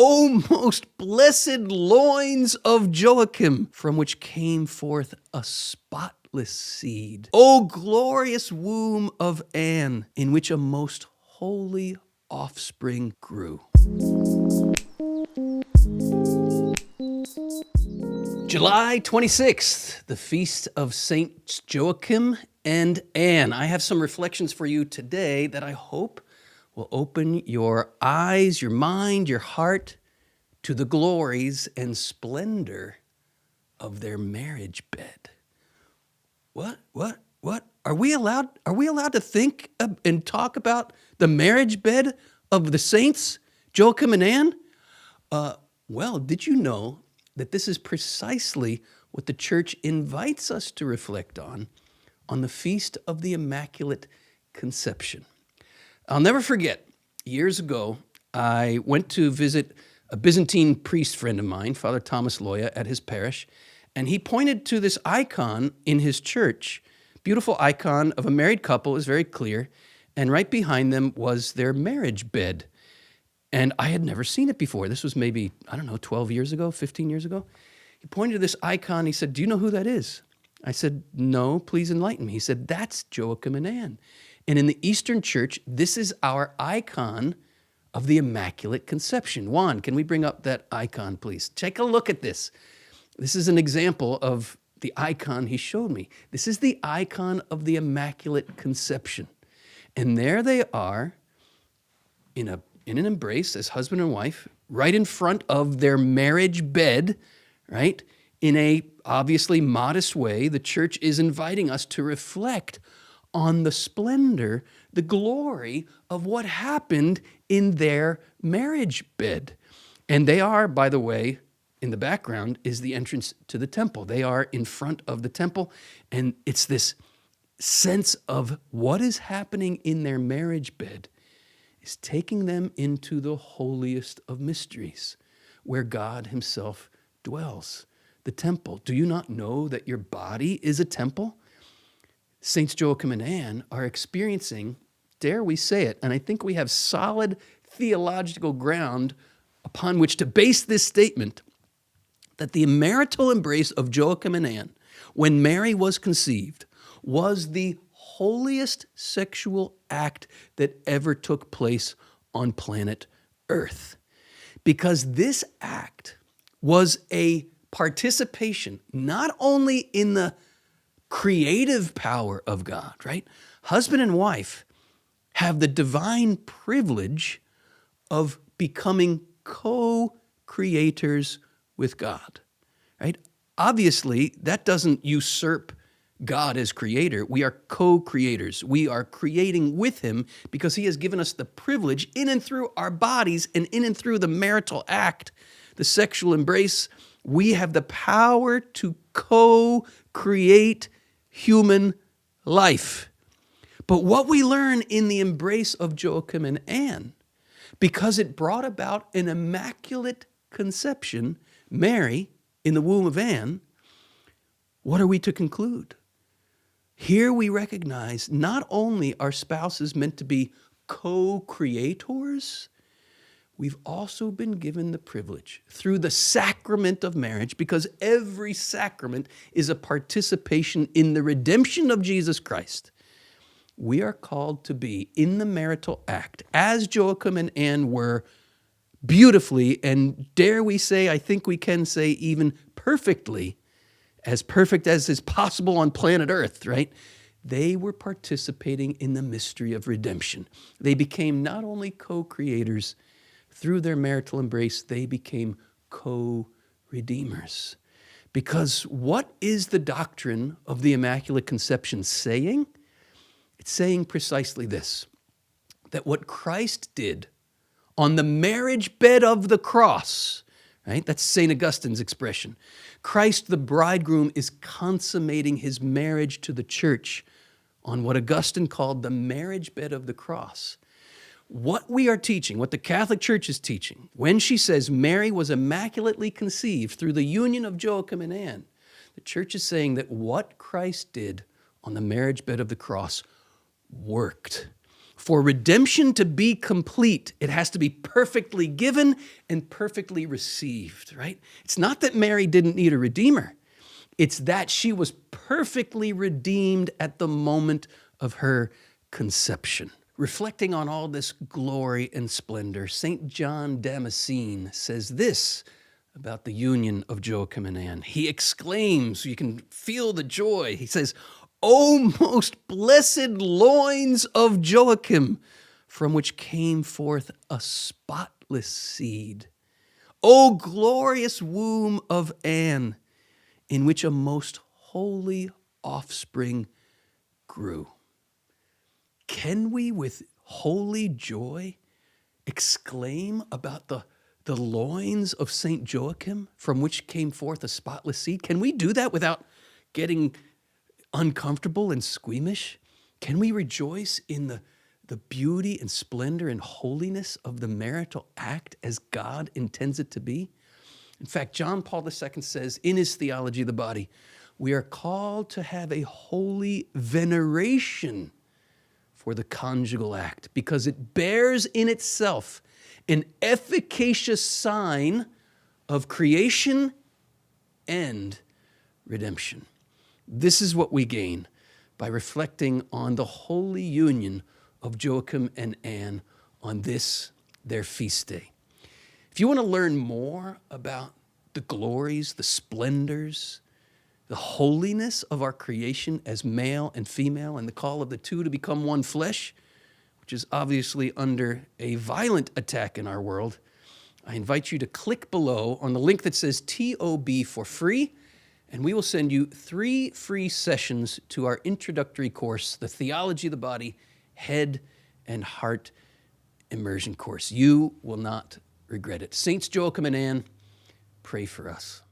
O most blessed loins of Joachim, from which came forth a spotless seed. O glorious womb of Anne, in which a most holy offspring grew. July 26th, the feast of Saints Joachim and Anne. I have some reflections for you today that I hope will open your eyes, your mind, your heart to the glories and splendor of their marriage bed. What? Are we allowed to think and talk about the marriage bed of the saints, Joachim and Anne? Well, did you know that this is precisely what the church invites us to reflect on the Feast of the Immaculate Conception? I'll never forget, years ago, I went to visit a Byzantine priest friend of mine, Father Thomas Loya, at his parish, and he pointed to this icon in his church, beautiful icon of a married couple, it was very clear, and right behind them was their marriage bed. And I had never seen it before. This was maybe, 12 years ago, 15 years ago. He pointed to this icon, he said, "Do you know who that is?" I said, "No, please enlighten me." He said, "That's Joachim and Anne. And in the Eastern Church, this is our icon of the Immaculate Conception." Juan, can we bring up that icon, please? Take a look at this. This is an example of the icon he showed me. This is the icon of the Immaculate Conception. And there they are in an embrace as husband and wife, right in front of their marriage bed, right? In a obviously modest way, the church is inviting us to reflect on the splendor, the glory of what happened in their marriage bed. And they are, by the way, in the background is the entrance to the temple. They are in front of the temple, and it's this sense of what is happening in their marriage bed is taking them into the holiest of mysteries, where God himself dwells, the temple. Do you not know that your body is a temple? Saints Joachim and Anne are experiencing, dare we say it, and I think we have solid theological ground upon which to base this statement, that the marital embrace of Joachim and Anne, when Mary was conceived, was the holiest sexual act that ever took place on planet Earth. Because this act was a participation not only in the creative power of God, right? Husband and wife have the divine privilege of becoming co-creators with God, right? Obviously, that doesn't usurp God as creator. We are co-creators. We are creating with him because he has given us the privilege in and through our bodies and in and through the marital act, the sexual embrace. We have the power to co-create human life. But what we learn in the embrace of Joachim and Anne, because it brought about an immaculate conception, Mary in the womb of Anne, what are we to conclude? Here we recognize not only are spouses meant to be co-creators, we've also been given the privilege through the sacrament of marriage, because every sacrament is a participation in the redemption of Jesus Christ. We are called to be in the marital act, as Joachim and Anne were beautifully, and dare we say, I think we can say even perfectly, as perfect as is possible on planet Earth, right? They were participating in the mystery of redemption. They became not only co-creators, through their marital embrace, they became co-redeemers. Because what is the doctrine of the Immaculate Conception saying? It's saying precisely this, that what Christ did on the marriage bed of the cross, right? That's St. Augustine's expression. Christ, the bridegroom, is consummating his marriage to the church on what Augustine called the marriage bed of the cross. What we are teaching, what the Catholic Church is teaching, when she says Mary was immaculately conceived through the union of Joachim and Anne, the Church is saying that what Christ did on the marriage bed of the cross worked. For redemption to be complete, it has to be perfectly given and perfectly received, right? It's not that Mary didn't need a redeemer. It's that she was perfectly redeemed at the moment of her conception. Reflecting on all this glory and splendor, St. John Damascene says this about the union of Joachim and Anne. He exclaims, you can feel the joy. He says, "O most blessed loins of Joachim, from which came forth a spotless seed. O glorious womb of Anne, in which a most holy offspring grew." Can we with holy joy exclaim about the loins of St. Joachim, from which came forth a spotless seed? Can we do that without getting uncomfortable and squeamish? Can we rejoice in the beauty and splendor and holiness of the marital act as God intends it to be? In fact, John Paul II says in his Theology of the Body, we are called to have a holy veneration for the conjugal act because it bears in itself an efficacious sign of creation and redemption. This is what we gain by reflecting on the holy union of Joachim and Anne on this, their feast day. If you want to learn more about the glories, the splendors, the holiness of our creation as male and female, and the call of the two to become one flesh, which is obviously under a violent attack in our world, I invite you to click below on the link that says TOB for free, and we will send you 3 free sessions to our introductory course, the Theology of the Body, Head and Heart Immersion course. You will not regret it. Saints Joachim and Anne, pray for us.